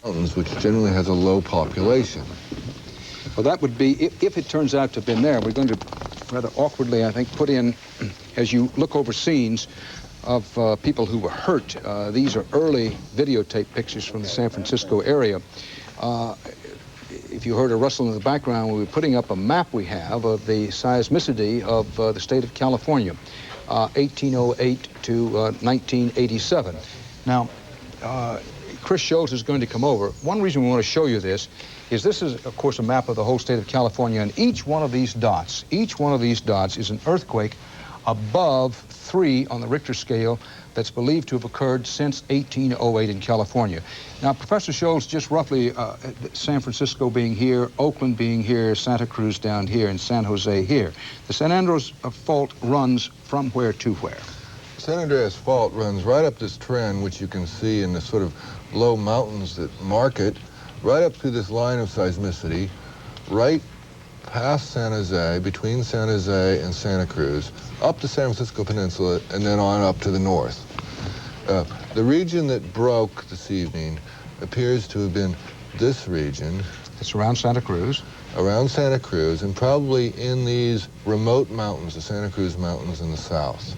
Mountains, which generally has a low population. Well, that would be, if it turns out to have been there, we're going to rather awkwardly, I think, put in, as you look over scenes of people who were hurt. These are early videotape pictures from the San Francisco area. If you heard a rustle in the background, we were putting up a map we have of the seismicity of the state of California, 1808 to 1987. Now, Chris Schultz is going to come over. One reason we want to show you this is of course, a map of the whole state of California, and each one of these dots is an earthquake above 3 on the Richter scale that's believed to have occurred since 1808 in California. Now, Professor Schultz, just roughly, San Francisco being here, Oakland being here, Santa Cruz down here, and San Jose here. The San Andreas fault runs from where to where? San Andreas Fault runs right up this trend, which you can see in the sort of low mountains that mark it, right up to this line of seismicity, right past San Jose, between San Jose and Santa Cruz, up the San Francisco Peninsula, and then on up to the north. The region that broke this evening appears to have been this region. It's around Santa Cruz. Around Santa Cruz, and probably in these remote mountains, the Santa Cruz Mountains in the south.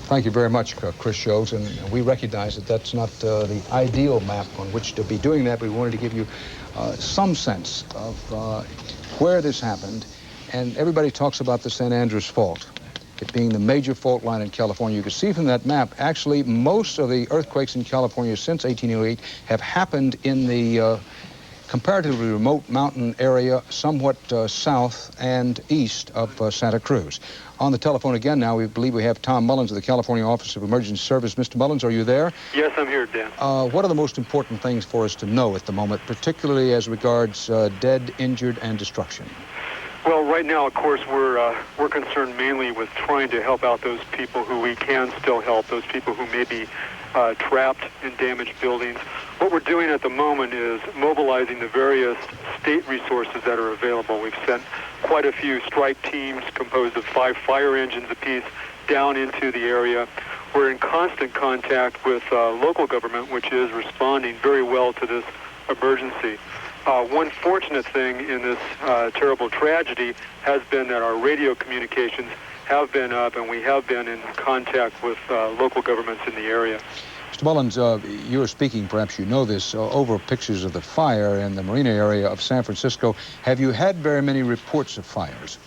Thank you very much, Chris Schultz, and we recognize that that's not the ideal map on which to be doing that, but we wanted to give you some sense of where this happened. And everybody talks about the San Andreas Fault, it being the major fault line in California. You can see from that map, actually, most of the earthquakes in California since 1808 have happened in the comparatively remote mountain area, somewhat south and east of Santa Cruz. On the telephone again now, we believe we have Tom Mullins of the California Office of Emergency Service. Mr. Mullins, are you there? Yes, I'm here, Dan. What are the most important things for us to know at the moment, particularly as regards dead, injured, and destruction? Well, right now, of course, we're concerned mainly with trying to help out those people who we can still help, those people who may be trapped in damaged buildings. What we're doing at the moment is mobilizing the various state resources that are available. We've sent quite a few strike teams composed of 5 fire engines apiece down into the area. We're in constant contact with local government, which is responding very well to this emergency. One fortunate thing in this terrible tragedy has been that our radio communications have been up, and we have been in contact with local governments in the area. Mr. Mullins, you were speaking, perhaps you know this, over pictures of the fire in the marina area of San Francisco. Have you had very many reports of fires?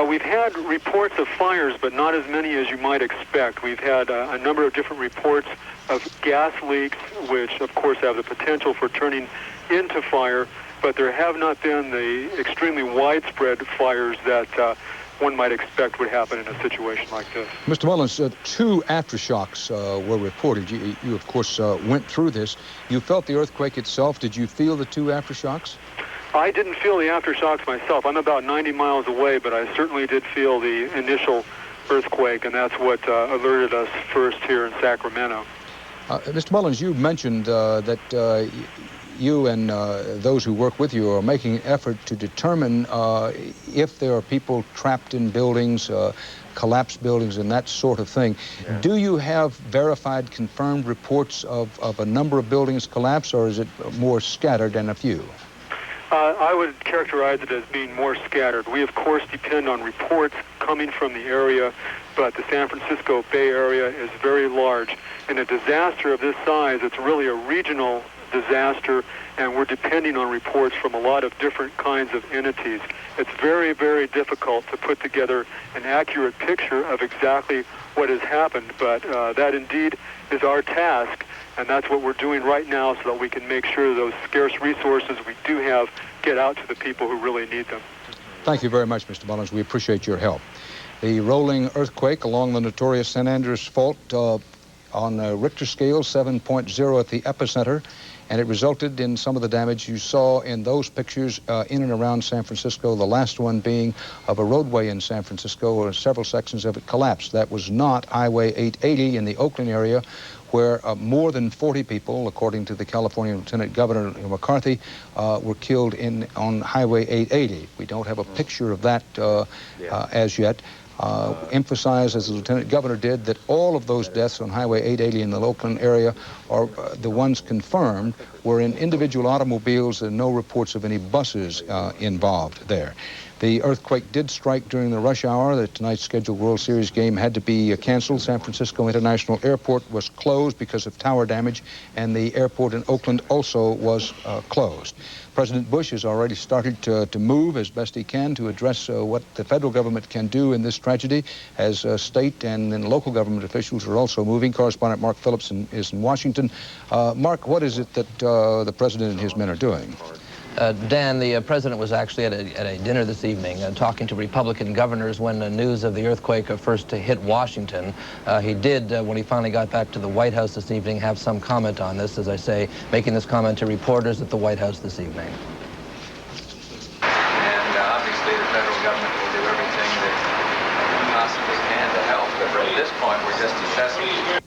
We've had reports of fires, but not as many as you might expect. We've had a number of different reports of gas leaks, which, of course, have the potential for turning into fire, but there have not been the extremely widespread fires that one might expect would happen in a situation like this. Mr. Mullins, 2 aftershocks were reported. You of course, went through this. You felt the earthquake itself. Did you feel the 2 aftershocks? I didn't feel the aftershocks myself. I'm about 90 miles away, but I certainly did feel the initial earthquake, and that's what alerted us first here in Sacramento. Mr. Mullins, you mentioned that you and those who work with you are making an effort to determine if there are people trapped in buildings, collapsed buildings, and that sort of thing. Yeah. Do you have verified, confirmed reports of a number of buildings collapsed, or is it more scattered than a few? I would characterize it as being more scattered. We, of course, depend on reports coming from the area, but the San Francisco Bay Area is very large. In a disaster of this size, it's really a regional disaster, and we're depending on reports from a lot of different kinds of entities. It's very, very difficult to put together an accurate picture of exactly what has happened, but that indeed is our task, and that's what we're doing right now so that we can make sure those scarce resources we do have get out to the people who really need them. Thank you very much, Mr. Mullins. We appreciate your help. The rolling earthquake along the notorious San Andreas Fault on a Richter scale, 7.0 at the epicenter, and it resulted in some of the damage you saw in those pictures in and around San Francisco, the last one being of a roadway in San Francisco where several sections of it collapsed. That was not Highway 880 in the Oakland area, where more than 40 people, according to the California Lieutenant Governor McCarthy, were killed on Highway 880. We don't have a picture of that as yet. emphasize, as the Lieutenant Governor did, that all of those deaths on Highway 880 in the Oakland area are the ones confirmed were in individual automobiles and no reports of any buses involved there. The earthquake did strike during the rush hour. The tonight's scheduled World Series game had to be canceled. San Francisco International Airport was closed because of tower damage, and the airport in Oakland also was closed. President Bush has already started to move as best he can to address what the federal government can do in this tragedy, as state and then local government officials are also moving. Correspondent Mark Phillips is in Washington. Mark, what is it that the president and his men are doing? Dan, the president was actually at a dinner this evening talking to Republican governors when the news of the earthquake first hit Washington. He did, when he finally got back to the White House this evening, have some comment on this, as I say, making this comment to reporters at the White House this evening. And obviously the federal government will do everything that we possibly can to help, but at this point we're just assessing.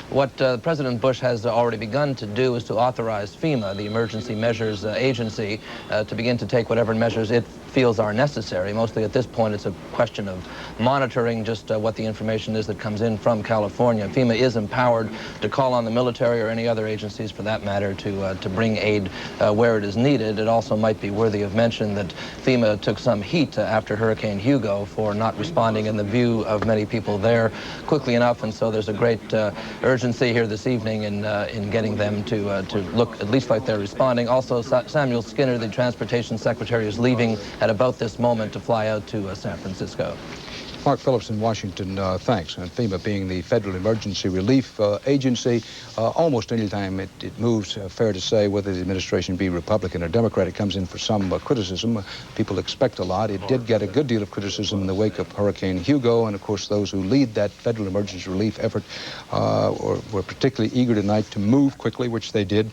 What President Bush has already begun to do is to authorize FEMA, the Emergency Measures Agency, to begin to take whatever measures it feels are necessary. Mostly at this point it's a question of monitoring just what the information is that comes in from California. FEMA is empowered to call on the military or any other agencies for that matter to bring aid where it is needed. It also might be worthy of mention that FEMA took some heat after Hurricane Hugo for not responding in the view of many people there quickly enough, and so there's a great urgency here this evening in getting them to look at least like they're responding. Also, Samuel Skinner, the Transportation Secretary, is leaving at about this moment to fly out to San Francisco. Mark Phillips in Washington, thanks. And FEMA being the Federal Emergency Relief Agency, almost any time it moves, fair to say, whether the administration be Republican or Democrat, it comes in for some criticism. People expect a lot. It did get a good deal of criticism in the wake of Hurricane Hugo, and of course those who lead that Federal Emergency Relief effort were particularly eager tonight to move quickly, which they did,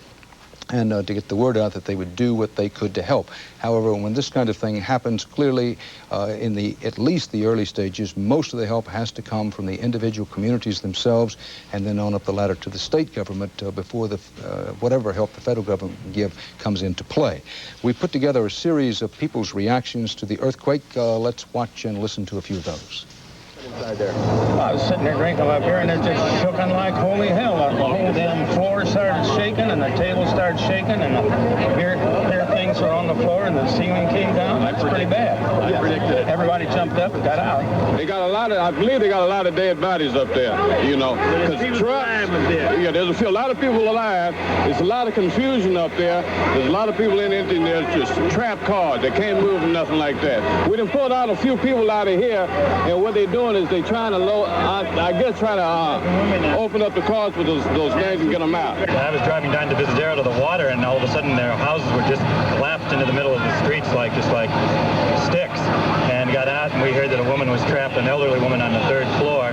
and to get the word out that they would do what they could to help. However, when this kind of thing happens, clearly in at least the early stages, most of the help has to come from the individual communities themselves, and then on up the ladder to the state government before whatever help the federal government can give comes into play. We put together a series of people's reactions to the earthquake. Let's watch and listen to a few of those. I was sitting there drinking up here, and it just shook like holy hell. The whole damn floor started shaking, and the table started shaking, and the beer things were on the floor, and the ceiling came down. That's pretty bad. I predicted it. Everybody jumped up and got out. They got a lot of, I believe they got a lot of dead bodies up there, you know. There's a lot of people alive. There's a lot of confusion up there. There's a lot of people in it, and there's just trapped cars. They can't move and nothing like that. We done pulled out a few people out of here, and what they're doing is they trying to open up the cars with those names and get them out. I was driving down to Visadero to the water, and all of a sudden their houses were just collapsed into the middle of the streets just like sticks, and got out, and we heard that a woman was trapped, an elderly woman on the 3rd floor.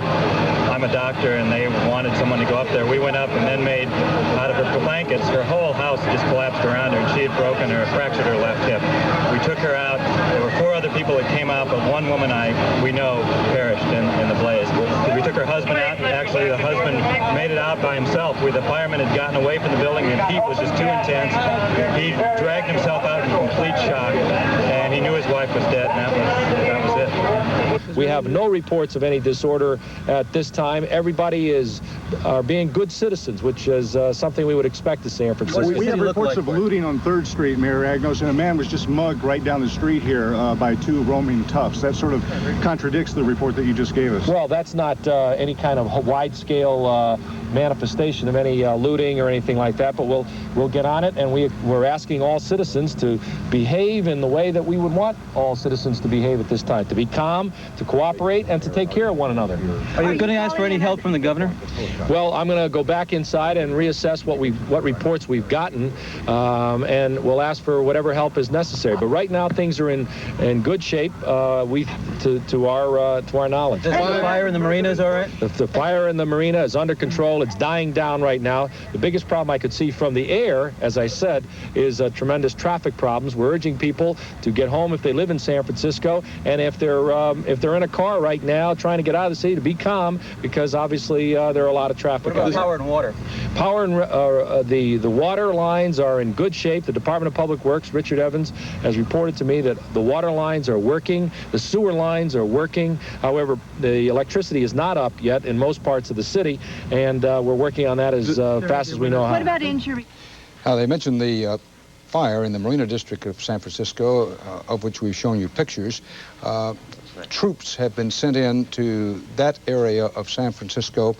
I'm a doctor, and they wanted someone to go up there. We went up and then made, out of her blankets, her whole house just collapsed around her, and she had fractured her left hip. We took her out. There were 4 other people that came out, but one woman we know perished in the blaze. We took her husband out, and actually the husband made it out by himself. The firemen had gotten away from the building, and the heat was just too intense. He dragged himself out in complete shock, and he knew his wife was dead, and that was it. We have no reports of any disorder at this time. Everybody are being good citizens, which is something we would expect to San Francisco. We have reports of looting on 3rd Street, Mayor Agnos, and a man was just mugged right down the street here by 2 roaming toughs. That sort of contradicts the report that you just gave us. Well, that's not any kind of wide-scale manifestation of any looting or anything like that, but we'll get on it, and we're asking all citizens to behave in the way that we would want all citizens to behave at this time, to be calm, to cooperate, and to take care of one another. Are you going to ask for any help from the governor? Well, I'm going to go back inside and reassess what reports we've gotten, and we'll ask for whatever help is necessary. But right now, things are in good shape. To our knowledge. The fire in the marina is all right? The fire in the marina is under control. It's dying down right now. The biggest problem I could see from the air, as I said, is tremendous traffic problems. We're urging people to get home if they live in San Francisco, and if they're in a car right now trying to get out of the city, to be calm, because obviously there are a lot lot of traffic. What about power and water? Power and the water lines are in good shape. The Department of Public Works, Richard Evans, has reported to me that the water lines are working, the sewer lines are working. However, the electricity is not up yet in most parts of the city, and we're working on that as fast as we know how. What about injury? They mentioned the fire in the Marina District of San Francisco, of which we've shown you pictures. Troops have been sent in to that area of San Francisco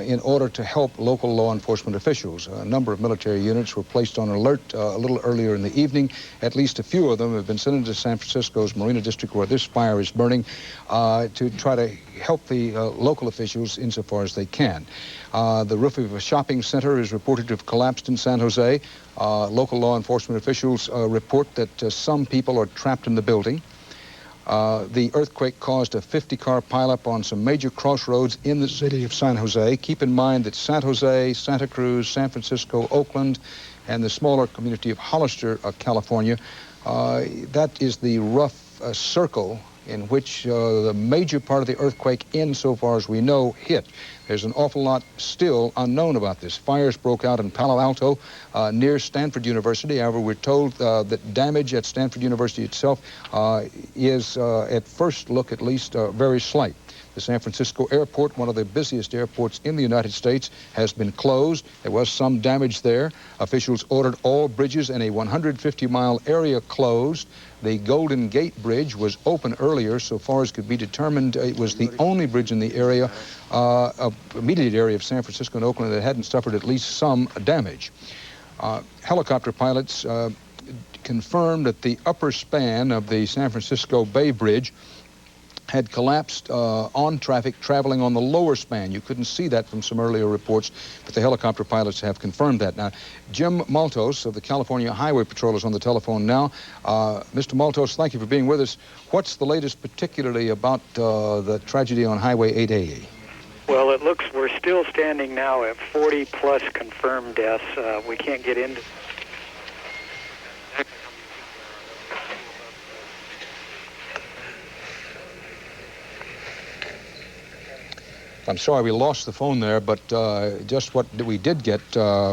in order to help local law enforcement officials. A number of military units were placed on alert a little earlier in the evening. At least a few of them have been sent into San Francisco's Marina District where this fire is burning to try to help the local officials insofar as they can. The roof of a shopping center is reported to have collapsed in San Jose. Local law enforcement officials report that some people are trapped in the building. The earthquake caused a 50-car pileup on some major crossroads in the city of San Jose. Keep in mind that San Jose, Santa Cruz, San Francisco, Oakland, and the smaller community of Hollister, California, that is the rough circle in which the major part of the earthquake, insofar as we know, hit. There's an awful lot still unknown about this. Fires broke out in Palo Alto near Stanford University. However, we're told that damage at Stanford University itself is, at first look at least, very slight. The San Francisco airport, one of the busiest airports in the United States, has been closed. There was some damage there. Officials ordered all bridges in a 150-mile area closed. The Golden Gate Bridge was open earlier. So far as could be determined, it was the only bridge in the area, immediate area of San Francisco and Oakland that hadn't suffered at least some damage. Helicopter pilots confirmed that the upper span of the San Francisco Bay Bridge had collapsed on traffic traveling on the lower span. You couldn't see that from some earlier reports, but the helicopter pilots have confirmed that. Now, Jim Maltos of the California Highway Patrol is on the telephone now. Mr. Maltos, thank you for being with us. What's the latest particularly about the tragedy on Highway 880? Well, it looks we're still standing now at 40-plus confirmed deaths. We can't get into... I'm sorry we lost the phone there, but just what we did get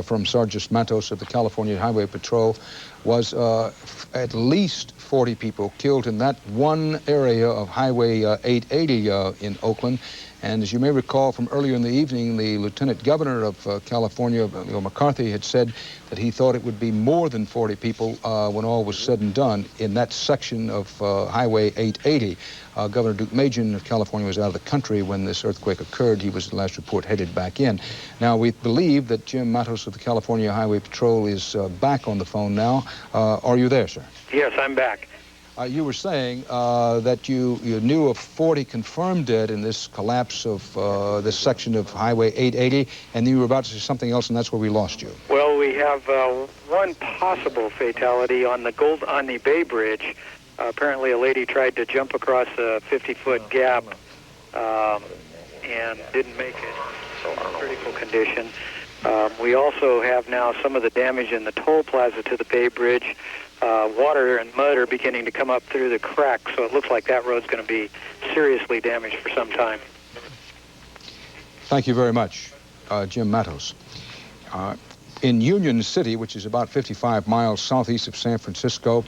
from Sergeant Matos of the California Highway Patrol was at least 40 people killed in that one area of Highway 880 in Oakland. And as you may recall from earlier in the evening, the Lieutenant Governor of California, McCarthy, had said that he thought it would be more than 40 people when all was said and done in that section of Highway 880. Governor Duke Majan of California was out of the country when this earthquake occurred. He was, the last report, headed back in. Now, we believe that Jim Matos of the California Highway Patrol is back on the phone now. Are you there, sir? Yes, I'm back. You were saying that you knew of 40 confirmed dead in this collapse of this section of Highway 880, and you were about to say something else, and that's where we lost you. Well, we have one possible fatality on the Bay Bridge. Apparently, a lady tried to jump across a 50-foot gap and didn't make it, so in critical condition. We also have now some of the damage in the toll plaza to the Bay Bridge. Water and mud are beginning to come up through the cracks, so it looks like that road's going to be seriously damaged for some time. Thank you very much, Jim Matos. In Union City, which is about 55 miles southeast of San Francisco,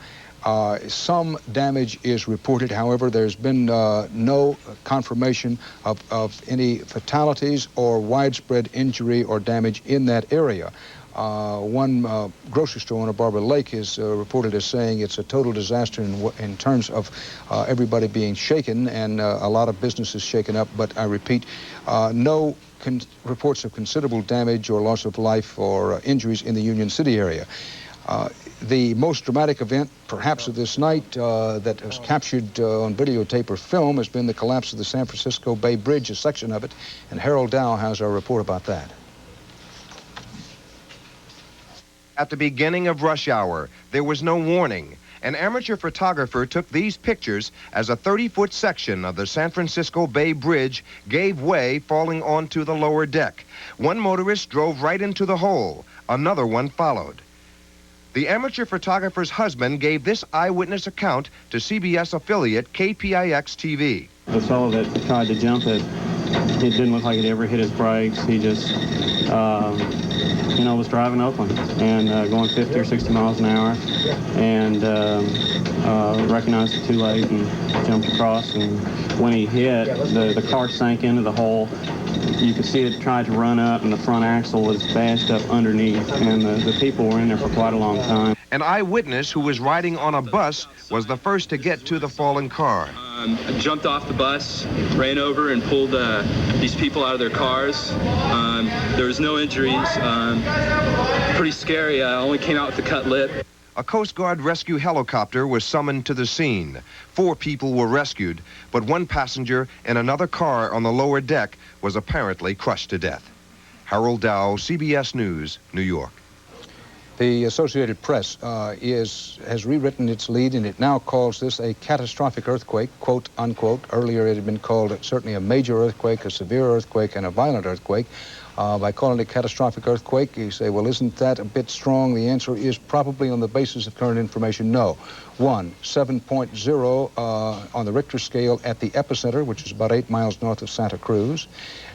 some damage is reported. However, there's been no confirmation of any fatalities or widespread injury or damage in that area. One grocery store owner, Barbara Lake, is reported as saying it's a total disaster in terms of everybody being shaken and a lot of businesses shaken up. But I repeat, no reports of considerable damage or loss of life or injuries in the Union City area. The most dramatic event, perhaps of this night, that was captured on videotape or film has been the collapse of the San Francisco Bay Bridge, a section of it, and Harold Dow has our report about that. At the beginning of rush hour, there was no warning. An amateur photographer took these pictures as a 30-foot section of the San Francisco Bay Bridge gave way, falling onto the lower deck. One motorist drove right into the hole. Another one followed. The amateur photographer's husband gave this eyewitness account to CBS affiliate KPIX-TV. The fellow that tried to jump had It didn't look like it ever hit his brakes. He just, you know, was driving Oakland and going 50 or 60 miles an hour, and recognized it too late and jumped across. And when he hit, the car sank into the hole. You could see it tried to run up, and the front axle was bashed up underneath, and the people were in there for quite a long time. An eyewitness who was riding on a bus was the first to get to the fallen car. I jumped off the bus, ran over and pulled these people out of their cars. There was no injuries. Pretty scary. I only came out with a cut lip. A Coast Guard rescue helicopter was summoned to the scene. 4 people were rescued, but 1 passenger in another car on the lower deck was apparently crushed to death. Harold Dow, CBS News, New York. The Associated Press has rewritten its lead, and it now calls this a catastrophic earthquake, quote, unquote. Earlier it had been called certainly a major earthquake, a severe earthquake, and a violent earthquake. By calling it a catastrophic earthquake, you say, well, isn't that a bit strong? The answer is probably on the basis of current information, no. 1, 7.0 on the Richter scale at the epicenter, which is about 8 miles north of Santa Cruz.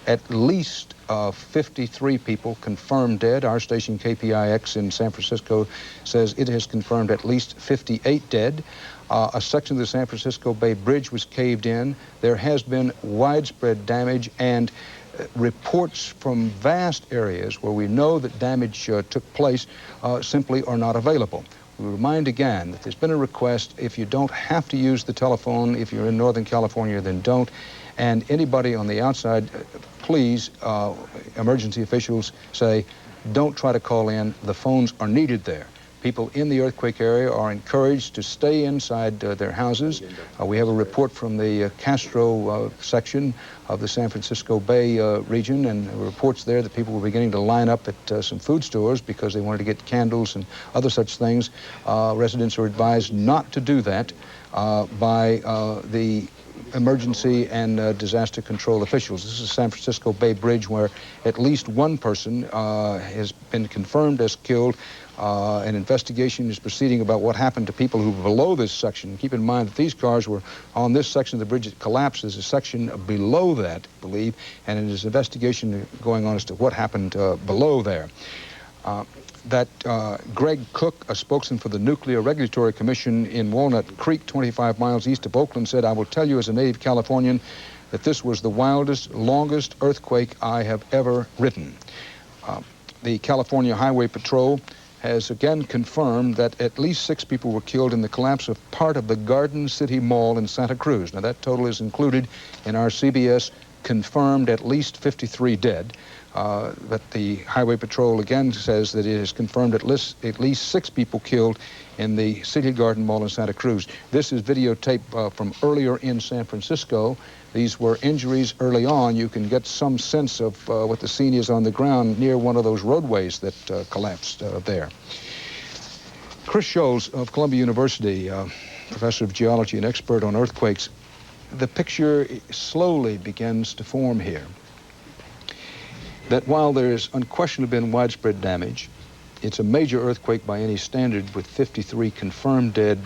At least 53 people confirmed dead. Our station KPIX in San Francisco says it has confirmed at least 58 dead. A section of the San Francisco Bay Bridge was caved in. There has been widespread damage, and reports from vast areas where we know that damage took place simply are not available. We remind again that there's been a request, if you don't have to use the telephone, if you're in Northern California, then don't. And anybody on the outside, please, emergency officials say, don't try to call in. The phones are needed there. People in the earthquake area are encouraged to stay inside their houses. We have a report from the Castro section of the San Francisco Bay region, and reports there that people were beginning to line up at some food stores because they wanted to get candles and other such things. Residents are advised not to do that by the emergency and disaster control officials. This is San Francisco Bay Bridge, where at least 1 person has been confirmed as killed. An investigation is proceeding about what happened to people who were below this section. Keep in mind that these cars were on this section of the bridge that collapsed. There's a section below that, I believe, and there's an investigation going on as to what happened below there. Greg Cook, a spokesman for the Nuclear Regulatory Commission in Walnut Creek, 25 miles east of Oakland, said, I will tell you as a native Californian that this was the wildest, longest earthquake I have ever ridden. The California Highway Patrol has again confirmed that at least 6 people were killed in the collapse of part of the Garden City Mall in Santa Cruz. Now, that total is included in our CBS confirmed at least 53 dead. But the Highway Patrol again says that it has confirmed at least 6 people killed in the City Garden Mall in Santa Cruz. This is videotape from earlier in San Francisco. These were injuries early on. You can get some sense of what the scene is on the ground near one of those roadways that collapsed there. Chris Scholes of Columbia University, professor of geology and expert on earthquakes, the picture slowly begins to form here. That while there's unquestionably been widespread damage, it's a major earthquake by any standard with 53 confirmed dead,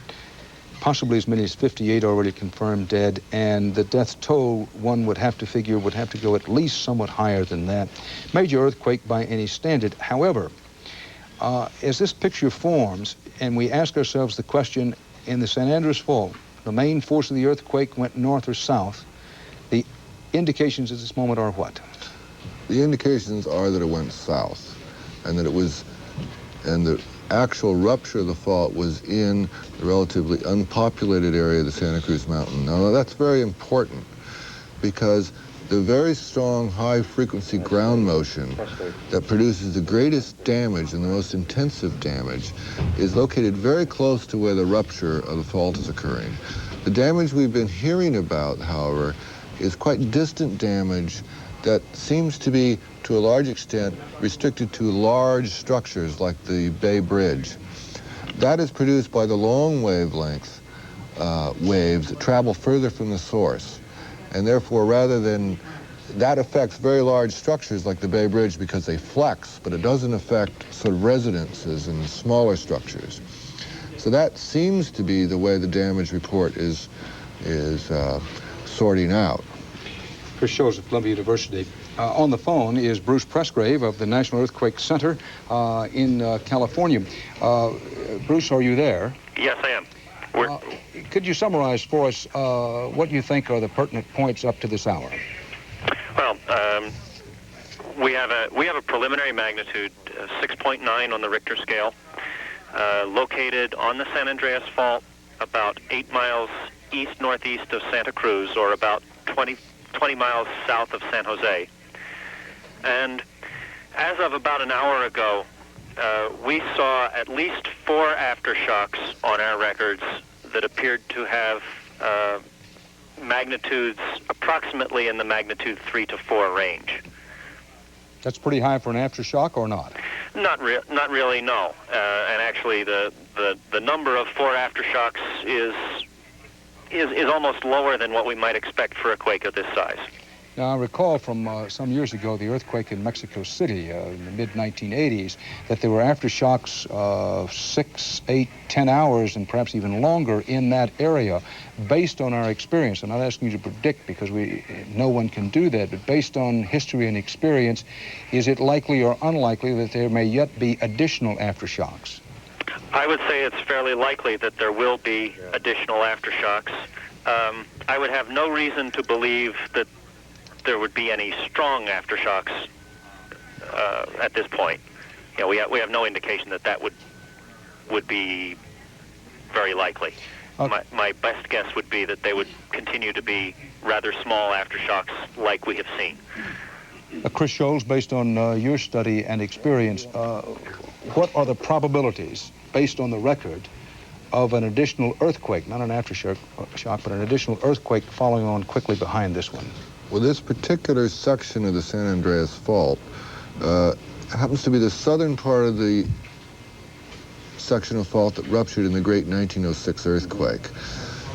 possibly as many as 58 already confirmed dead, and the death toll, one would have to figure, would have to go at least somewhat higher than that. Major earthquake by any standard. However, as this picture forms, and we ask ourselves the question, in the San Andreas Fault, the main force of the earthquake went north or south. The indications at this moment are what? The indications are that it went south, and that it was, and the actual rupture of the fault was in the relatively unpopulated area of the Santa Cruz Mountain. Now, that's very important because the very strong high-frequency ground motion that produces the greatest damage and the most intensive damage is located very close to where the rupture of the fault is occurring. The damage we've been hearing about, however, is quite distant damage that seems to be, to a large extent, restricted to large structures like the Bay Bridge. That is produced by the long wavelength waves that travel further from the source. And therefore, rather than, that affects very large structures like the Bay Bridge because they flex, but it doesn't affect sort of residences and smaller structures. So that seems to be the way the damage report is sorting out. Chris Scholes of Columbia University. On the phone is Bruce Presgrave of the National Earthquake Center in California. Bruce, are you there? Yes, I am. Could you summarize for us what you think are the pertinent points up to this hour? Well, we have a preliminary magnitude 6.9 on the Richter scale, located on the San Andreas Fault, about 8 miles east-northeast of Santa Cruz, or about 20 miles south of San Jose. And as of about an hour ago, we saw at least 4 aftershocks on our records that appeared to have magnitudes approximately in the magnitude 3 to 4 range. That's pretty high for an aftershock, or not? Not really, no. And actually, the number of 4 aftershocks is almost lower than what we might expect for a quake of this size. Now, I recall from some years ago, the earthquake in Mexico City in the mid-1980s, that there were aftershocks of 6, 8, 10 hours, and perhaps even longer in that area. Based on our experience, I'm not asking you to predict because no one can do that, but based on history and experience, is it likely or unlikely that there may yet be additional aftershocks? I would say it's fairly likely that there will be additional aftershocks. I would have no reason to believe that there would be any strong aftershocks at this point. You know, we have no indication that would be very likely. Okay. My best guess would be that they would continue to be rather small aftershocks like we have seen. Chris Scholes, based on your study and experience, what are the probabilities, based on the record, of an additional earthquake, not an aftershock, but an additional earthquake following on quickly behind this one? Well, this particular section of the San Andreas Fault happens to be the southern part of the section of fault that ruptured in the great 1906 earthquake.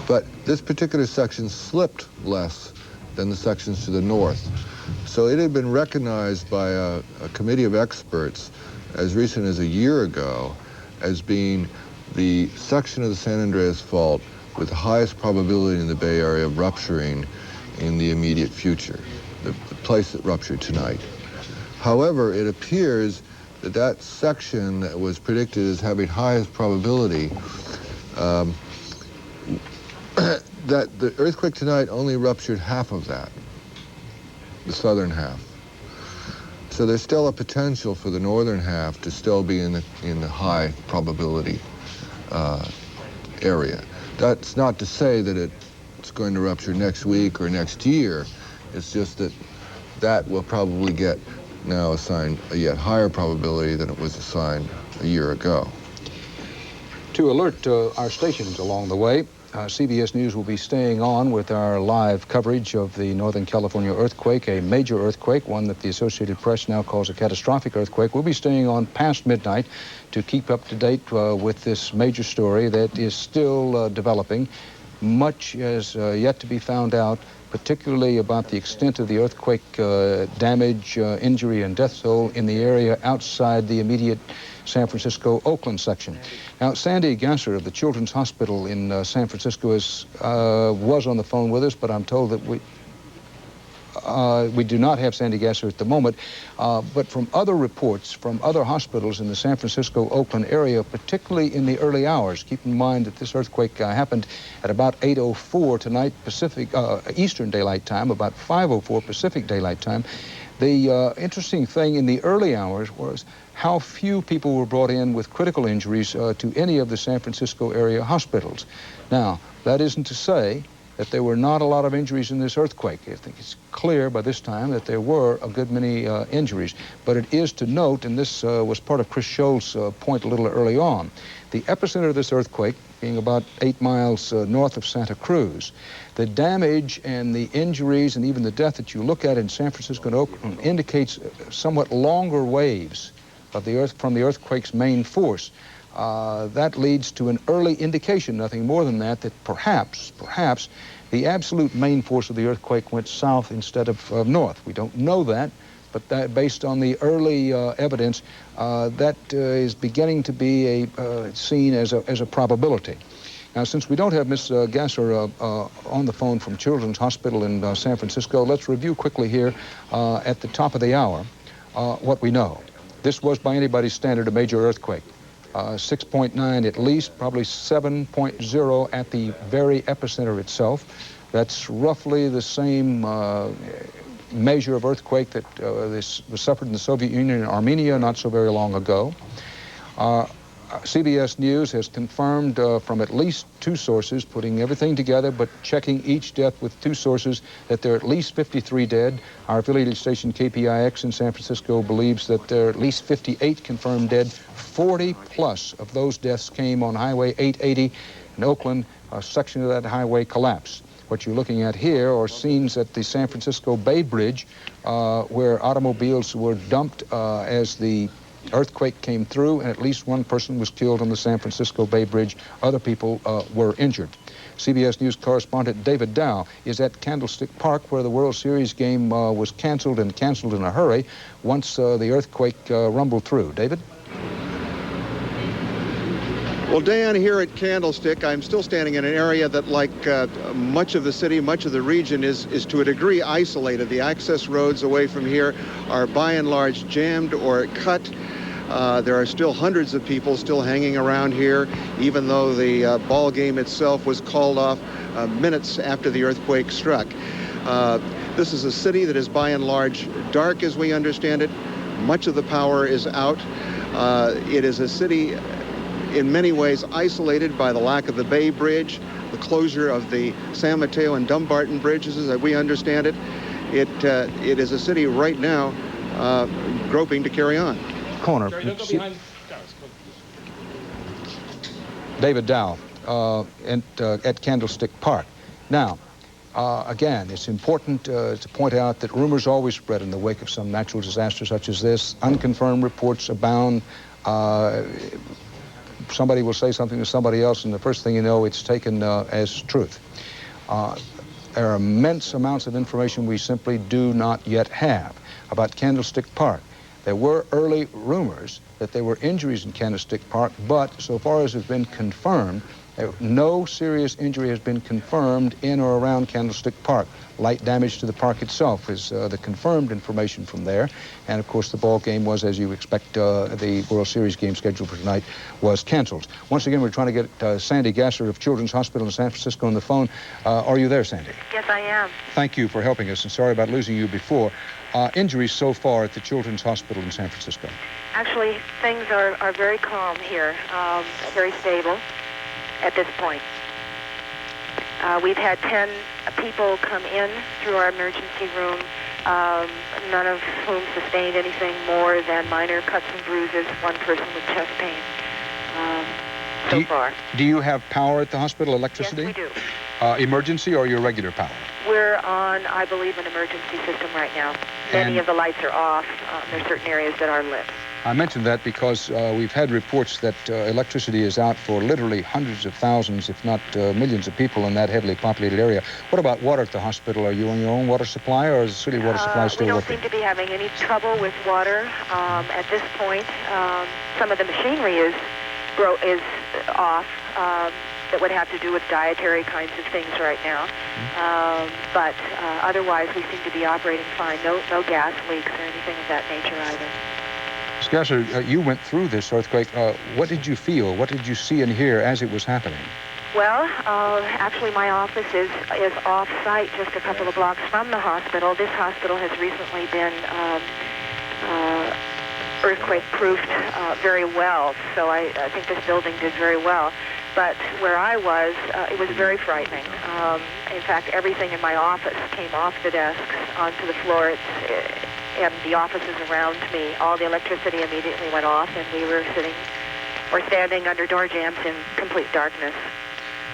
But this particular section slipped less than the sections to the north. So it had been recognized by a committee of experts as recent as a year ago as being the section of the San Andreas Fault with the highest probability in the Bay Area of rupturing in the immediate future, the place that ruptured tonight. However, it appears that that section that was predicted as having highest probability, that the earthquake tonight only ruptured half of that, the southern half. So there's still a potential for the northern half to still be in the high probability area. That's not to say that it's going to rupture next week or next year. It's just that will probably get now assigned a yet higher probability than it was assigned a year ago. To alert our stations along the way, CBS News will be staying on with our live coverage of the Northern California earthquake, a major earthquake, one that the Associated Press now calls a catastrophic earthquake. We'll be staying on past midnight to keep up to date with this major story that is still developing. Much is yet to be found out, particularly about the extent of the earthquake damage, injury, and death toll in the area outside the immediate San Francisco, Oakland section. Now, Sandy Gasser of the Children's Hospital in San Francisco was on the phone with us, but I'm told that we do not have Sandy Gasser at the moment. But from other reports from other hospitals in the San Francisco, Oakland area, particularly in the early hours, keep in mind that this earthquake happened at about 8:04 tonight Pacific, Eastern Daylight Time, about 5:04 Pacific Daylight Time. The interesting thing in the early hours was how few people were brought in with critical injuries to any of the San Francisco area hospitals. Now, that isn't to say that there were not a lot of injuries in this earthquake. I think it's clear by this time that there were a good many injuries. But it is to note, and this was part of Chris Scholes' point a little early on, the epicenter of this earthquake being about 8 miles north of Santa Cruz, the damage and the injuries and even the death that you look at in San Francisco and Oakland indicates somewhat longer waves of the earth from the earthquake's main force. That leads to an early indication, nothing more than that, that perhaps the absolute main force of the earthquake went south instead of north. We don't know that, but that, based on the early evidence, that is beginning to be seen as a probability. Now, since we don't have Ms. Gasser on the phone from Children's Hospital in San Francisco, let's review quickly here at the top of the hour what we know. This was, by anybody's standard, a major earthquake. 6.9 at least, probably 7.0 at the very epicenter itself. That's roughly the same measure of earthquake that was suffered in the Soviet Union and Armenia not so very long ago. CBS News has confirmed from at least 2 sources, putting everything together but checking each death with 2 sources, that there are at least 53 dead. Our affiliated station KPIX in San Francisco believes that there are at least 58 confirmed dead. 40 plus of those deaths came on Highway 880 in Oakland. A section of that highway collapsed. What you're looking at here are scenes at the San Francisco Bay Bridge where automobiles were dumped as the earthquake came through, and at least 1 person was killed on the San Francisco Bay Bridge. Other people were injured. CBS News correspondent David Dow is at Candlestick Park, where the World Series game was canceled in a hurry once the earthquake rumbled through. David? Well, Dan, here at Candlestick, I'm still standing in an area that, like much of the city, much of the region, is to a degree isolated. The access roads away from here are by and large jammed or cut. There are still hundreds of people still hanging around here, even though the ball game itself was called off minutes after the earthquake struck. This is a city that is by and large dark, as we understand it. Much of the power is out. It is a city in many ways isolated by the lack of the Bay Bridge, the closure of the San Mateo and Dumbarton bridges, as we understand it. It is a city right now groping to carry on. Corner. David Dow at Candlestick Park. Now, again, it's important to point out that rumors always spread in the wake of some natural disaster such as this. Unconfirmed reports abound. Somebody will say something to somebody else, and the first thing you know, it's taken as truth. There are immense amounts of information we simply do not yet have about Candlestick Park. There were early rumors that there were injuries in Candlestick Park, but so far as has been confirmed, no serious injury has been confirmed in or around Candlestick Park. Light damage to the park itself is the confirmed information from there. And of course, the ball game was, as you expect, the World Series game scheduled for tonight was canceled. Once again, we're trying to get Sandy Gasser of Children's Hospital in San Francisco on the phone. Are you there, Sandy? Yes, I am. Thank you for helping us, and sorry about losing you before. Injuries so far at the Children's Hospital in San Francisco? Actually, things are very calm here, very stable at this point. We've had 10 people come in through our emergency room, none of whom sustained anything more than minor cuts and bruises, 1 person with chest pain so far. Do you have power at the hospital, electricity? Yes, we do. Emergency or your regular power? We're on, I believe, an emergency system right now. Many of the lights are off. There are certain areas that are lit. I mentioned that because we've had reports that electricity is out for literally hundreds of thousands, if not millions of people in that heavily populated area. What about water at the hospital? Are you on your own water supply, or is the city water supply still working? We don't seem to be having any trouble with water at this point. Some of the machinery is off. That would have to do with dietary kinds of things right now. But otherwise, we seem to be operating fine. No gas leaks or anything of that nature either. Ms. Gasser, you went through this earthquake. What did you feel? What did you see and hear as it was happening? Well, actually, my office is off-site, just a couple of blocks from the hospital. This hospital has recently been earthquake-proofed very well, so I think this building did very well. But where I was, it was very frightening. In fact, everything in my office came off the desks onto the floor, and the offices around me. All the electricity immediately went off, and we were standing under door jambs in complete darkness.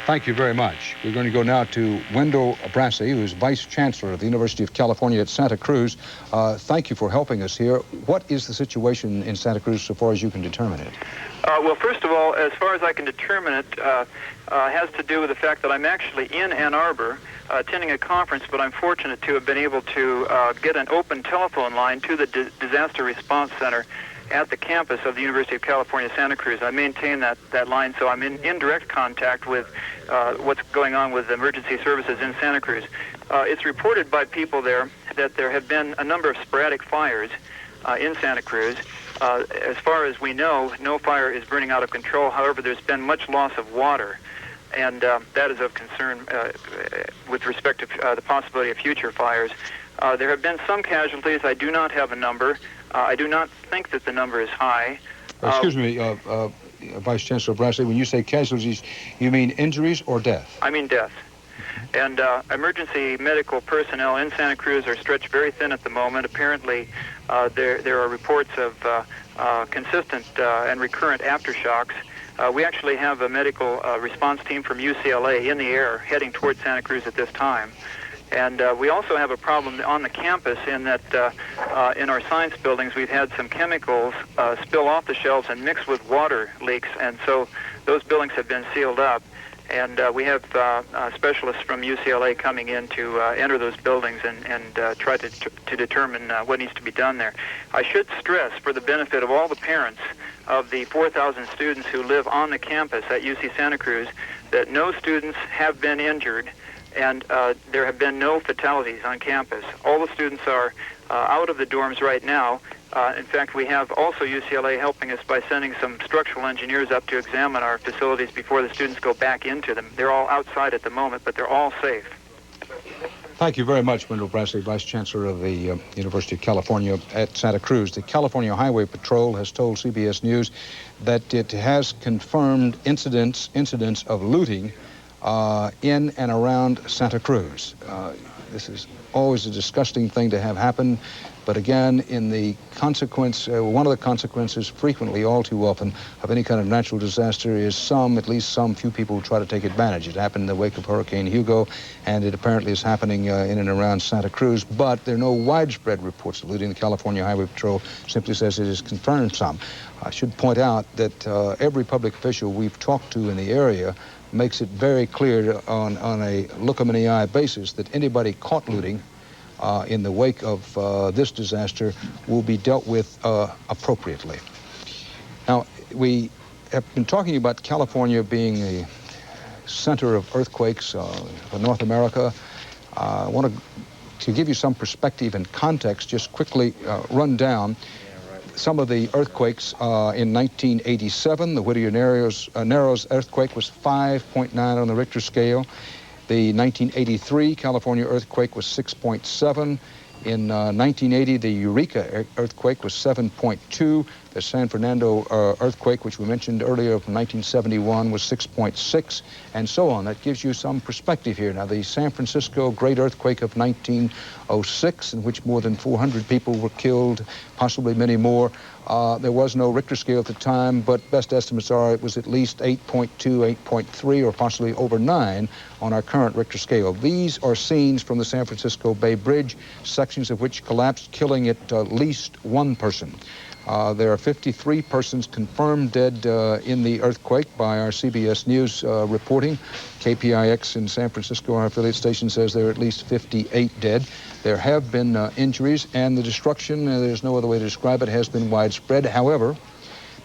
Thank you very much. We're going to go now to Wendell Brassey, who is Vice Chancellor of the University of California at Santa Cruz. Thank you for helping us here. What is the situation in Santa Cruz so far as you can determine it? Well, first of all, as far as I can determine it, has to do with the fact that I'm actually in Ann Arbor attending a conference, but I'm fortunate to have been able to get an open telephone line to the Disaster Response Center at the campus of the University of California, Santa Cruz. I maintain that line, so I'm in direct contact with what's going on with emergency services in Santa Cruz. It's reported by people there that there have been a number of sporadic fires in Santa Cruz. As far as we know, no fire is burning out of control. However, there's been much loss of water, and that is of concern with respect to the possibility of future fires. There have been some casualties. I do not have a number. I do not think that the number is high. Excuse me, Vice Chancellor Brashley, when you say casualties, you mean injuries or death? I mean death. And emergency medical personnel in Santa Cruz are stretched very thin at the moment. Apparently, there are reports of consistent and recurrent aftershocks. We actually have a medical response team from UCLA in the air heading towards Santa Cruz at this time. And we also have a problem on the campus in that in our science buildings we've had some chemicals spill off the shelves and mix with water leaks, and so those buildings have been sealed up. And we have specialists from UCLA coming in to enter those buildings and try to determine what needs to be done there. I should stress, for the benefit of all the parents of the 4,000 students who live on the campus at UC Santa Cruz, that no students have been injured, and there have been no fatalities on campus. All the students are out of the dorms right now. In fact, we have also UCLA helping us by sending some structural engineers up to examine our facilities before the students go back into them. They're all outside at the moment, but they're all safe. Thank you very much, Wendell Brashley, Vice Chancellor of the University of California at Santa Cruz. The California Highway Patrol has told CBS News that it has confirmed incidents of looting in and around Santa Cruz. This is always a disgusting thing to have happen, but again, in the consequence, one of the consequences frequently, all too often, of any kind of natural disaster is at least some few people who try to take advantage. It happened in the wake of Hurricane Hugo, and it apparently is happening in and around Santa Cruz, but there are no widespread reports of looting. The California Highway Patrol simply says it has confirmed some. I should point out that every public official we've talked to in the area makes it very clear on a look-em-in-the-eye basis that anybody caught looting in the wake of this disaster will be dealt with appropriately. Now, we have been talking about California being a center of earthquakes for North America. I want to give you some perspective and context, just quickly run down some of the earthquakes. In 1987, the Whittier Narrows earthquake was 5.9 on the Richter scale. The 1983 California earthquake was 6.7. In 1980, the Eureka earthquake was 7.2. The San Fernando earthquake, which we mentioned earlier from 1971, was 6.6, and so on. That gives you some perspective here. Now, the San Francisco great earthquake of 1906, in which more than 400 people were killed, possibly many more. There was no Richter scale at the time, but best estimates are it was at least 8.2, 8.3, or possibly over 9 on our current Richter scale. These are scenes from the San Francisco Bay Bridge, sections of which collapsed, killing at least one person. There are 53 persons confirmed dead in the earthquake by our CBS News reporting. KPIX in San Francisco, our affiliate station, says there are at least 58 dead. There have been injuries, and the destruction, there's no other way to describe it, has been widespread. However,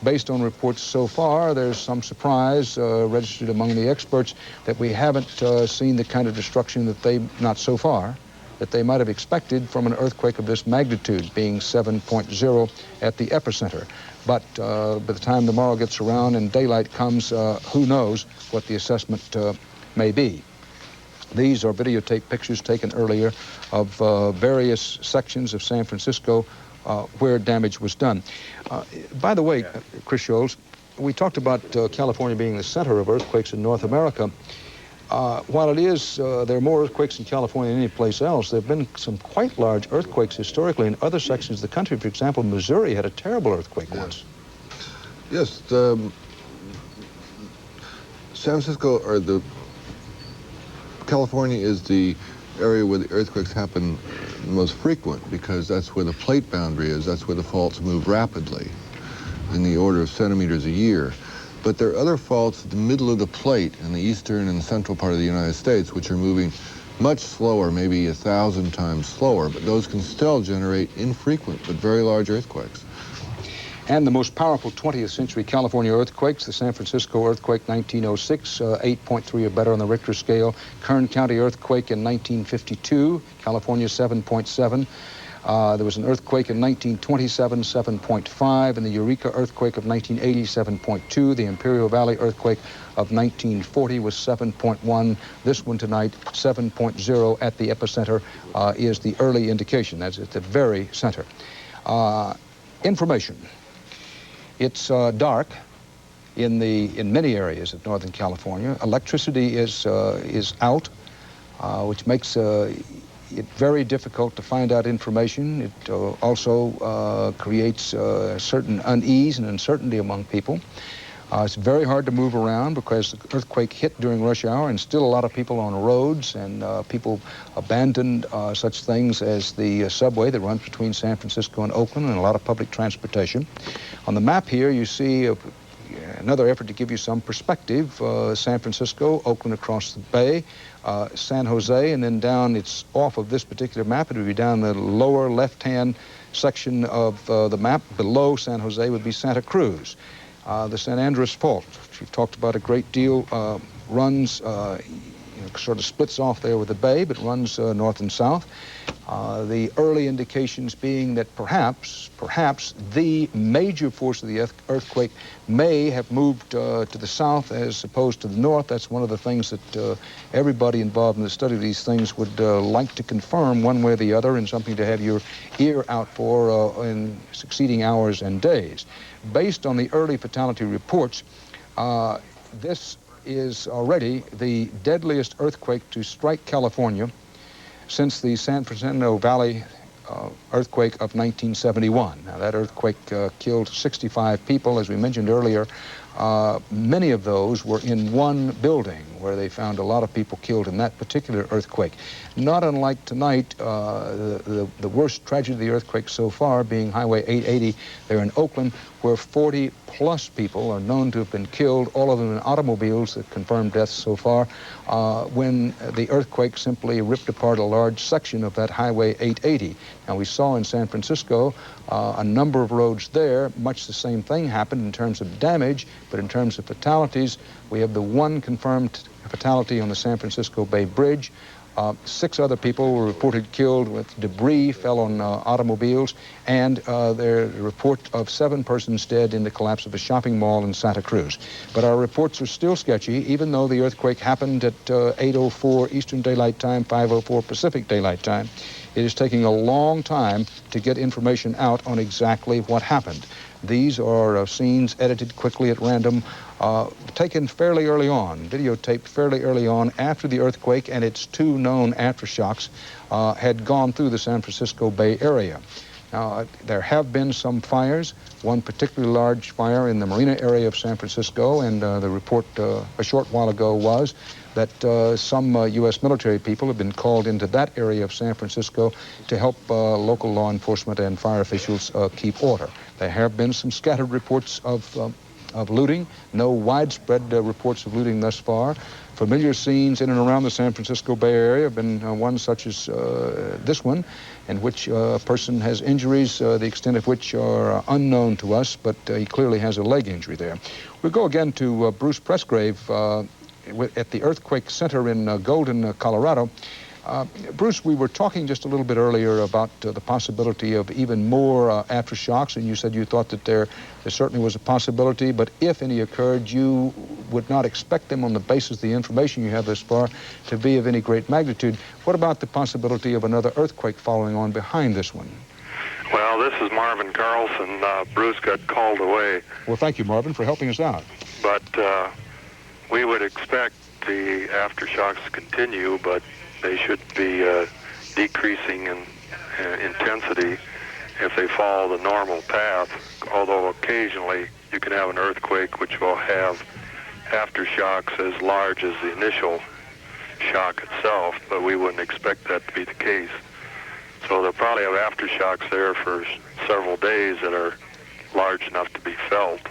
based on reports so far, there's some surprise registered among the experts that we haven't seen the kind of destruction that not so far, that they might have expected from an earthquake of this magnitude, being 7.0 at the epicenter. But by the time tomorrow gets around and daylight comes, who knows what the assessment may be. These are videotape pictures taken earlier of various sections of San Francisco where damage was done. By the way, Chris Scholes, we talked about California being the center of earthquakes in North America. While it is, there are more earthquakes in California than any place else, there have been some quite large earthquakes historically in other sections of the country. For example, Missouri had a terrible earthquake once. Yes, San Francisco, or California is the area where the earthquakes happen most frequent, because that's where the plate boundary is. That's where the faults move rapidly, in the order of centimeters a year. But there are other faults at the middle of the plate in the eastern and central part of the United States, which are moving much slower, maybe 1,000 times slower, but those can still generate infrequent but very large earthquakes. And the most powerful 20th century California earthquakes, the San Francisco earthquake 1906, 8.3 or better on the Richter scale. Kern County earthquake in 1952, California 7.7. There was an earthquake in 1927, 7.5, and the Eureka earthquake of 1980, 7.2. The Imperial Valley earthquake of 1940 was 7.1. This one tonight, 7.0 at the epicenter, is the early indication. That's at the very center. Information. It's dark in many areas of Northern California. Electricity is out, which makes it very difficult to find out information. It also creates certain unease and uncertainty among people. It's very hard to move around because the earthquake hit during rush hour, and still a lot of people on roads, and people abandoned such things as the subway that runs between San Francisco and Oakland, and a lot of public transportation. On the map here, you see another effort to give you some perspective. San Francisco, Oakland across the bay, San Jose, and then down, it's off of this particular map, it would be down the lower left-hand section of the map. Below San Jose would be Santa Cruz. The San Andreas Fault, which we've talked about a great deal, runs, sort of splits off there with the bay, but runs north and south. The early indications being that perhaps the major force of the earthquake may have moved to the south as opposed to the north. That's one of the things that everybody involved in the study of these things would like to confirm one way or the other, and something to have your ear out for in succeeding hours and days. Based on the early fatality reports, this is already the deadliest earthquake to strike California since the San Fernando Valley earthquake of 1971. Now, that earthquake killed 65 people, as we mentioned earlier. Many of those were in one building, where they found a lot of people killed in that particular earthquake. Not unlike tonight, the worst tragedy of the earthquake so far being Highway 880 there in Oakland, where 40-plus people are known to have been killed, all of them in automobiles, that confirmed deaths so far, when the earthquake simply ripped apart a large section of that Highway 880. Now, we saw in San Francisco a number of roads there. Much the same thing happened in terms of damage, but in terms of fatalities, we have the one confirmed fatality on the San Francisco Bay Bridge. 6 other people were reported killed with debris fell on automobiles, and there is a report of 7 persons dead in the collapse of a shopping mall in Santa Cruz. But our reports are still sketchy, even though the earthquake happened at 8:04 Eastern Daylight Time, 5:04 Pacific Daylight Time. It is taking a long time to get information out on exactly what happened. These are scenes edited quickly at random, taken fairly early on, videotaped fairly early on after the earthquake and its 2 known aftershocks had gone through the San Francisco Bay Area. Now, there have been some fires, one particularly large fire in the Marina area of San Francisco, and the report a short while ago was that some U.S. military people have been called into that area of San Francisco to help local law enforcement and fire officials keep order. There have been some scattered reports of looting, no widespread reports of looting thus far. Familiar scenes in and around the San Francisco Bay Area have been ones such as this one, in which a person has injuries, the extent of which are unknown to us, but he clearly has a leg injury there. We'll go again to Bruce Presgrave at the Earthquake Center in Golden, Colorado. Bruce, we were talking just a little bit earlier about the possibility of even more aftershocks, and you said you thought that there certainly was a possibility, but if any occurred, you would not expect them on the basis of the information you have thus far to be of any great magnitude. What about the possibility of another earthquake following on behind this one? Well, this is Marvin Carlson. Bruce got called away. Well, thank you, Marvin, for helping us out. But we would expect the aftershocks to continue, but they should be decreasing in intensity if they follow the normal path, although occasionally you can have an earthquake which will have aftershocks as large as the initial shock itself, but we wouldn't expect that to be the case. So they'll probably have aftershocks there for several days that are large enough to be felt.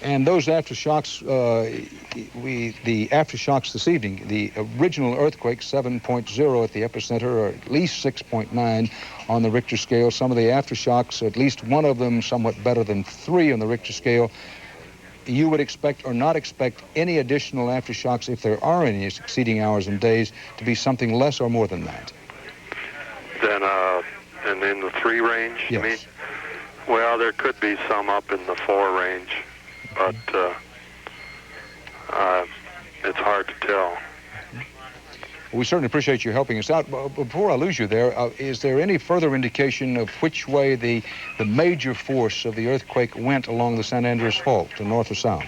And those aftershocks, the aftershocks this evening, the original earthquake, 7.0 at the epicenter, or at least 6.9 on the Richter scale. Some of the aftershocks, at least one of them somewhat better than 3 on the Richter scale. You would expect or not expect any additional aftershocks, if there are any succeeding hours and days, to be something less or more than that. Then, and in the 3 range, yes. You mean? Well, there could be some up in the 4 range, but it's hard to tell. We certainly appreciate you helping us out. Before I lose you there, is there any further indication of which way the major force of the earthquake went along the San Andreas Fault, to north or south?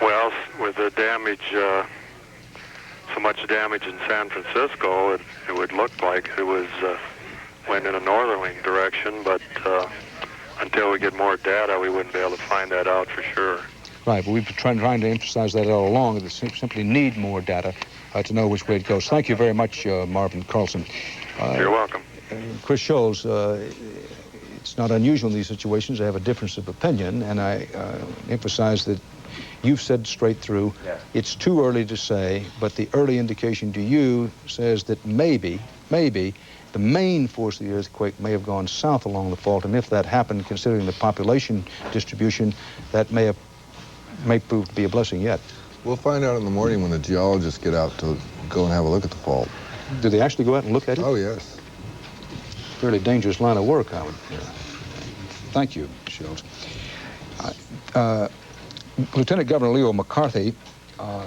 Well, with the damage, so much damage in San Francisco, it would look like it was went in a northerly direction, but until we get more data, we wouldn't be able to find that out for sure. Right, but we've been trying to emphasize that all along, that we simply need more data to know which way it goes. Thank you very much, Marvin Carlson. You're welcome. Chris Scholes, it's not unusual in these situations to have a difference of opinion, and I emphasize that you've said straight through, yes. It's too early to say, but the early indication to you says that maybe, the main force of the earthquake may have gone south along the fault, and if that happened, considering the population distribution, that may prove to be a blessing yet. We'll find out in the morning when the geologists get out to go and have a look at the fault. Do they actually go out and look at it? Oh, yes. Fairly dangerous line of work, I would. Thank you, Shields. Lieutenant Governor Leo McCarthy,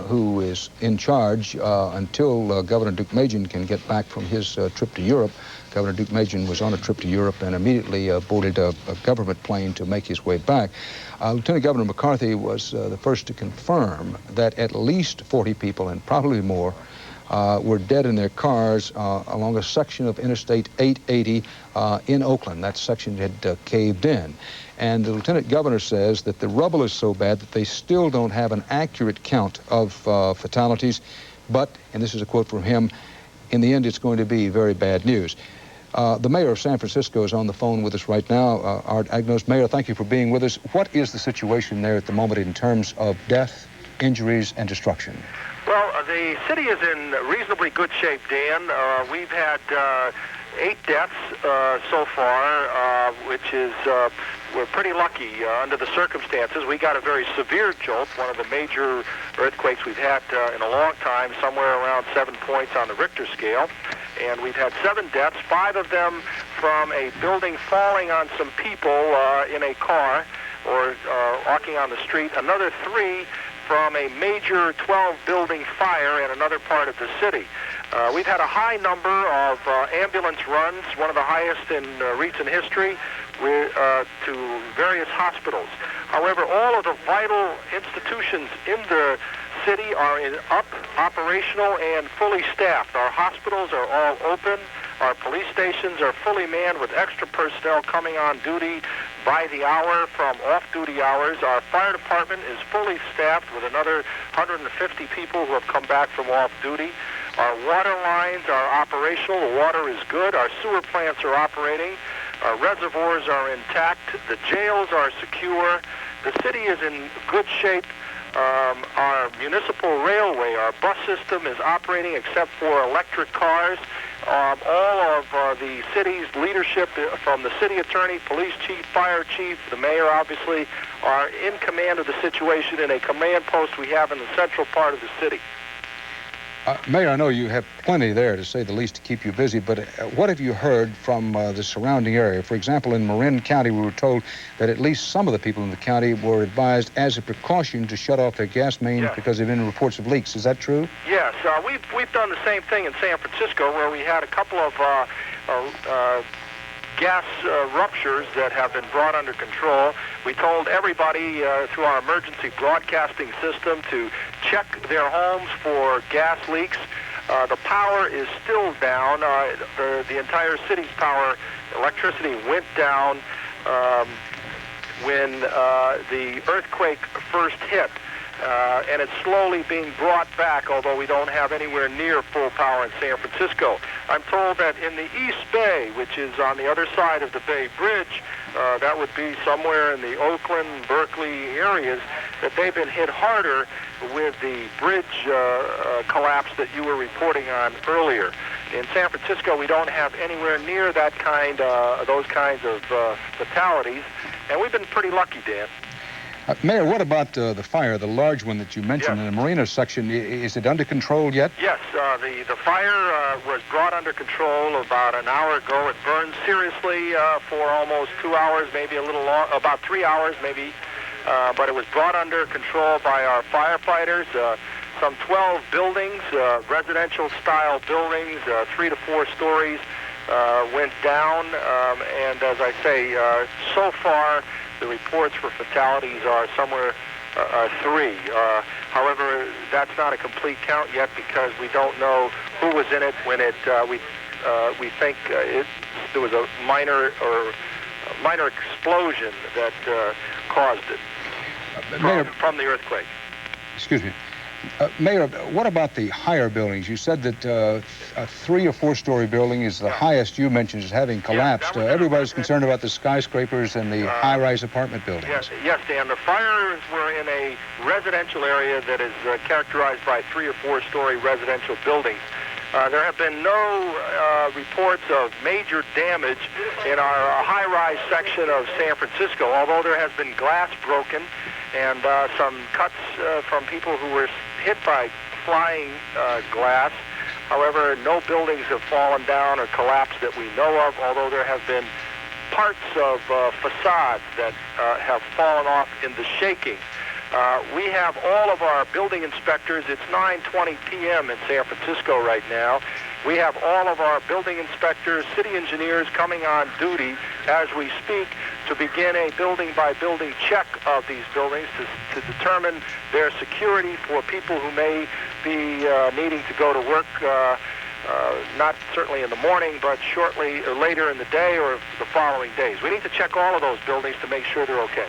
who is in charge until Governor Duke Majan can get back from his trip to Europe. Governor Duke Majan was on a trip to Europe and immediately boarded a government plane to make his way back. Lieutenant Governor McCarthy was the first to confirm that at least 40 people, and probably more, were dead in their cars along a section of Interstate 880 in Oakland. That section had caved in. And the Lieutenant Governor says that the rubble is so bad that they still don't have an accurate count of fatalities. But, and this is a quote from him, in the end it's going to be very bad news. The mayor of San Francisco is on the phone with us right now, Art Agnos. Mayor, thank you for being with us. What is the situation there at the moment in terms of death, injuries, and destruction? Well, the city is in reasonably good shape, Dan. We've had 8 deaths so far, which is, we're pretty lucky under the circumstances. We got a very severe jolt, one of the major earthquakes we've had in a long time, somewhere around 7 points on the Richter scale. And we've had 7 deaths, 5 of them from a building falling on some people in a car or walking on the street. Another 3 from a major 12-building fire in another part of the city. We've had a high number of ambulance runs, one of the highest in recent history, to various hospitals. However, all of the vital institutions in the city are operational and fully staffed. Our hospitals are all open. Our police stations are fully manned with extra personnel coming on duty by the hour from off-duty hours. Our fire department is fully staffed with another 150 people who have come back from off-duty. Our water lines are operational. The water is good. Our sewer plants are operating. Our reservoirs are intact. The jails are secure. The city is in good shape. Our municipal railway, our bus system is operating except for electric cars. All of the city's leadership, from the city attorney, police chief, fire chief, the mayor, obviously, are in command of the situation in a command post we have in the central part of the city. Mayor, I know you have plenty there, to say the least, to keep you busy, but what have you heard from the surrounding area? For example, in Marin County, we were told that at least some of the people in the county were advised as a precaution to shut off their gas main because there have been reports of leaks. Is that true? Yes, we've done the same thing in San Francisco, where we had a couple of gas ruptures that have been brought under control. We told everybody through our emergency broadcasting system to check their homes for gas leaks. The power is still down. The entire city's power, electricity went down when the earthquake first hit. And it's slowly being brought back, although we don't have anywhere near full power in San Francisco. I'm told that in the East Bay, which is on the other side of the Bay Bridge, that would be somewhere in the Oakland, Berkeley areas, that they've been hit harder with the bridge collapse that you were reporting on earlier. In San Francisco, we don't have anywhere near that those kinds of fatalities, and we've been pretty lucky, Dan. Mayor, what about the fire, the large one that you mentioned in the marina section? Is it under control yet? Yes, the fire was brought under control about an hour ago. It burned seriously for almost 2 hours, maybe a little long, about 3 hours maybe, but it was brought under control by our firefighters. Some 12 buildings, residential-style buildings, 3 to 4 stories, went down, and as I say, so far, the reports for fatalities are somewhere 3. However, that's not a complete count yet because we don't know who was in it when it. We think there was a minor explosion that caused it from the earthquake. Excuse me. Mayor, what about the higher buildings? You said that a 3 or 4 story building is the highest you mentioned as having collapsed. Everybody's concerned about the skyscrapers and the high-rise apartment buildings. Yes, Dan. The fires were in a residential area that is characterized by 3 or 4 story residential buildings. There have been no reports of major damage in our high-rise section of San Francisco, although there has been glass broken and some cuts from people who were hit by flying glass. However, no buildings have fallen down or collapsed that we know of, although there have been parts of facades that have fallen off in the shaking. We have all of our building inspectors. It's 9:20 p.m. in San Francisco right now. We have all of our building inspectors, city engineers coming on duty as we speak to begin a building-by-building check of these buildings to determine their security for people who may be needing to go to work, not certainly in the morning, but shortly or later in the day or the following days. We need to check all of those buildings to make sure they're okay.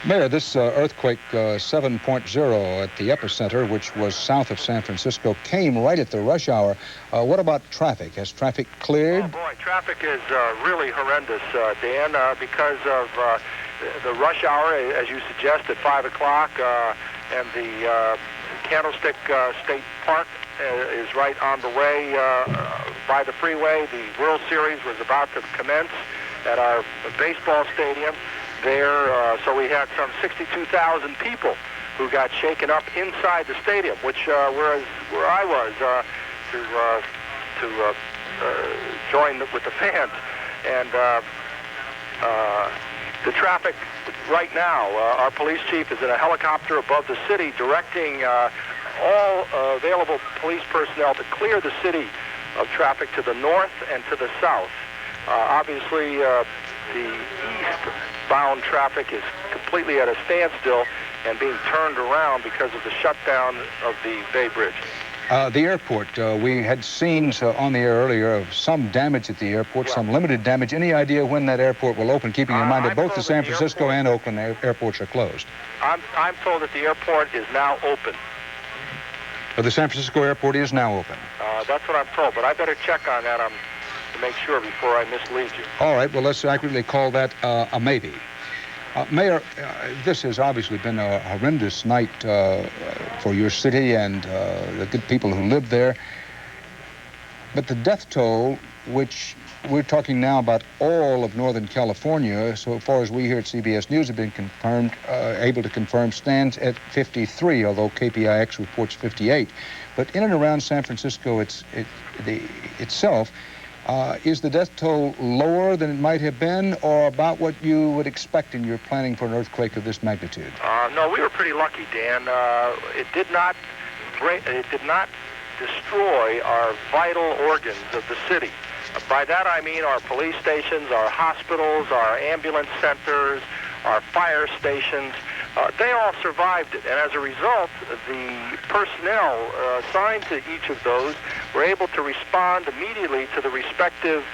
Mayor, this earthquake 7.0 at the epicenter, which was south of San Francisco, came right at the rush hour. What about traffic? Has traffic cleared? Oh, boy, traffic is really horrendous, Dan, because of the rush hour, as you suggest, at 5 o'clock, and the Candlestick State Park is right on the way by the freeway. The World Series was about to commence at our baseball stadium there, so we had some 62,000 people who got shaken up inside the stadium, which where I was to join with the fans. And the traffic right now, our police chief is in a helicopter above the city directing all available police personnel to clear the city of traffic to the north and to the south. Obviously, the eastbound traffic is completely at a standstill and being turned around because of the shutdown of the Bay Bridge. The airport, we had scenes on the air earlier of some damage at the airport, some limited damage. Any idea when that airport will open, keeping in mind that both the San Francisco and Oakland airports are closed? I'm told that the airport is now open. The San Francisco airport is now open. That's what I'm told, but I better check on that to make sure before I mislead you. All right, well, let's accurately call that a maybe. Mayor, this has obviously been a horrendous night for your city and the good people who live there. But the death toll, which we're talking now about all of Northern California, so far as we here at CBS News have been confirmed, able to confirm, stands at 53, although KPIX reports 58. But in and around San Francisco itself, is the death toll lower than it might have been, or about what you would expect in your planning for an earthquake of this magnitude? No, we were pretty lucky, Dan. It did not destroy our vital organs of the city. By that I mean our police stations, our hospitals, our ambulance centers, our fire stations. They all survived it, and as a result, the personnel assigned to each of those were able to respond immediately to the respective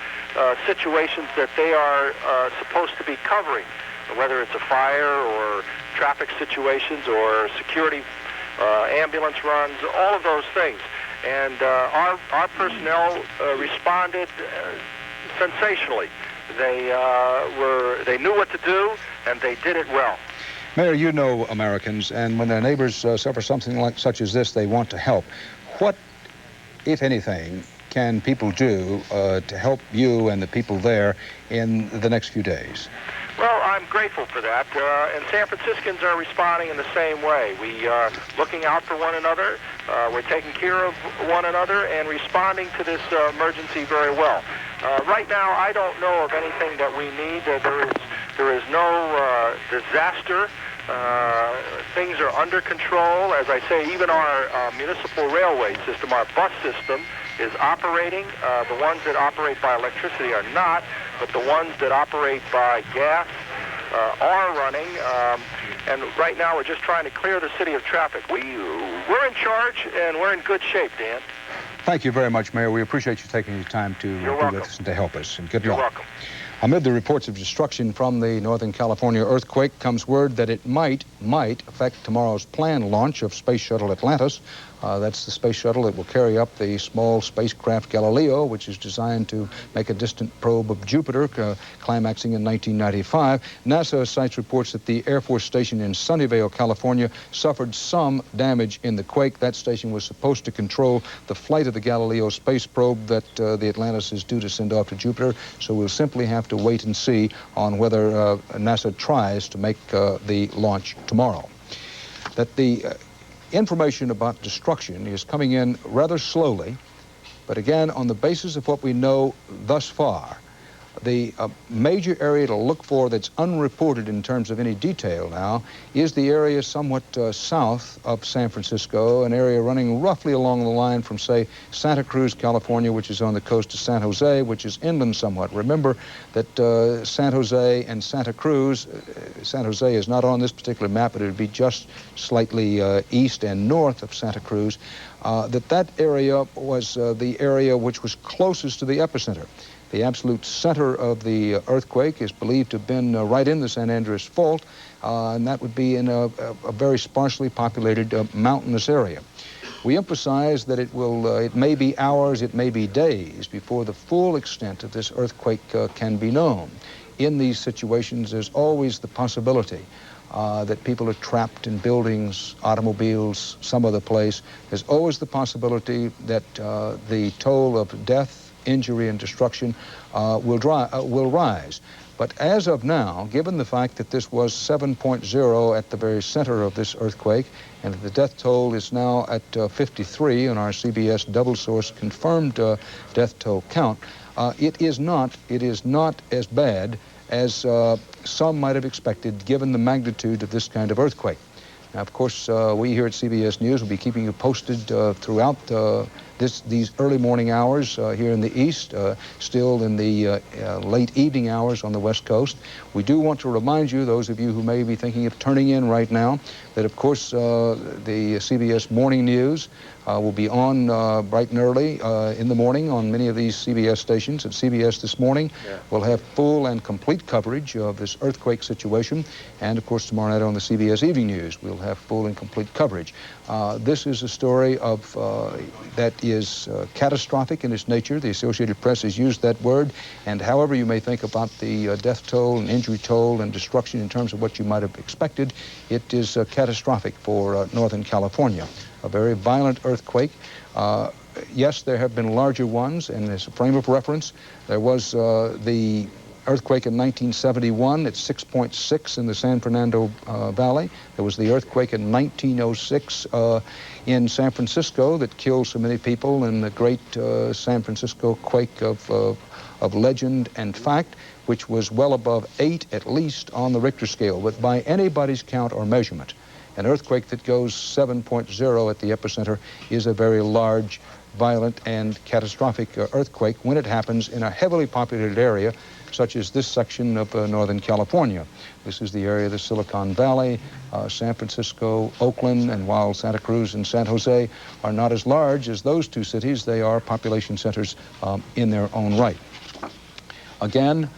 situations that they are supposed to be covering, whether it's a fire or traffic situations or security ambulance runs, all of those things. And our personnel responded sensationally They knew what to do, and they did it well. Mayor, you know Americans, and when their neighbors suffer something like such as this, they want to help. What, if anything, can people do to help you and the people there in the next few days? Well, I'm grateful for that, and San Franciscans are responding in the same way. We are looking out for one another, we're taking care of one another, and responding to this emergency very well. Right now, I don't know of anything that we need. There is no disaster. Things are under control. As I say, even our municipal railway system, our bus system, is operating. The ones that operate by electricity are not, but the ones that operate by gas are running. And right now we're just trying to clear the city of traffic. We're in charge, and we're in good shape, Dan. Thank you very much, Mayor. We appreciate you taking the time to be with us and to help us, and good luck. You're welcome. Amid the reports of destruction from the Northern California earthquake comes word that it might affect tomorrow's planned launch of Space Shuttle Atlantis. That's the space shuttle that will carry up the small spacecraft Galileo, which is designed to make a distant probe of Jupiter, climaxing in 1995. NASA cites reports that the Air Force Station in Sunnyvale, California, suffered some damage in the quake. That station was supposed to control the flight of the Galileo space probe that the Atlantis is due to send off to Jupiter. So we'll simply have to wait and see on whether NASA tries to make the launch tomorrow. That the information about destruction is coming in rather slowly, but again, on the basis of what we know thus far, the major area to look for that's unreported in terms of any detail now is the area somewhat south of San Francisco, an area running roughly along the line from, say, Santa Cruz, California, which is on the coast of San Jose, which is inland somewhat. Remember that San Jose and Santa Cruz, San Jose is not on this particular map, but it would be just slightly east and north of Santa Cruz, that area was the area which was closest to the epicenter. The absolute center of the earthquake is believed to have been right in the San Andreas Fault, and that would be in a very sparsely populated mountainous area. We emphasize that it may be hours, it may be days before the full extent of this earthquake can be known. In these situations, there's always the possibility that people are trapped in buildings, automobiles, some other place. There's always the possibility that the toll of death, injury, and destruction will rise. But as of now, given the fact that this was 7.0 at the very center of this earthquake, and that the death toll is now at 53 on our CBS double-source confirmed death toll count, it is not as bad as some might have expected, given the magnitude of this kind of earthquake. Now, of course, we here at CBS News will be keeping you posted throughout these early morning hours here in the east, still in the late evening hours on the west coast. We do want to remind you, those of you who may be thinking of turning in right now, that of course the CBS Morning News will be on bright and early in the morning on many of these CBS stations. At CBS This Morning, we'll have full and complete coverage of this earthquake situation. And of course, tomorrow night on the CBS Evening News, we'll have full and complete coverage. This is a story of that is catastrophic in its nature. The Associated Press has used that word. And however you may think about the death toll and injury toll and destruction in terms of what you might have expected, it is catastrophic for Northern California. A very violent earthquake. Yes, there have been larger ones, and as a frame of reference, there was the earthquake in 1971 at 6.6 in the San Fernando Valley. There was the earthquake in 1906 in San Francisco that killed so many people in the great San Francisco quake of legend and fact, which was well above 8 at least on the Richter scale. But by anybody's count or measurement, an earthquake that goes 7.0 at the epicenter is a very large, violent, and catastrophic earthquake when it happens in a heavily populated area such as this section of Northern California. This is the area of the Silicon Valley, San Francisco, Oakland, and while Santa Cruz and San Jose are not as large as those two cities, they are population centers in their own right. Again,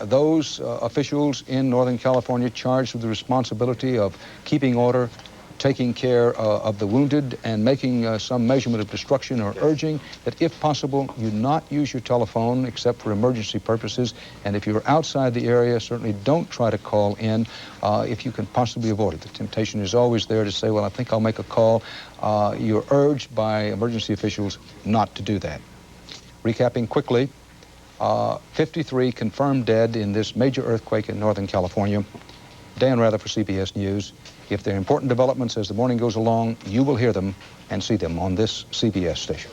those officials in Northern California charged with the responsibility of keeping order, taking care of the wounded and making some measurement of destruction, or urging that, if possible, you not use your telephone except for emergency purposes. And if you're outside the area, certainly don't try to call in if you can possibly avoid it. The temptation is always there to say, well, I think I'll make a call. You're urged by emergency officials not to do that. Recapping quickly, 53 confirmed dead in this major earthquake in Northern California. Dan Rather for CBS News. If there are important developments as the morning goes along, you will hear them and see them on this CBS station.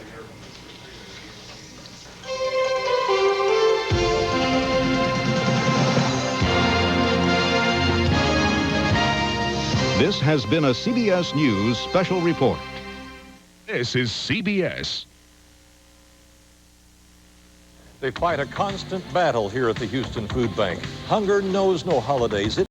This has been a CBS News special report. This is CBS. They fight a constant battle here at the Houston Food Bank. Hunger knows no holidays.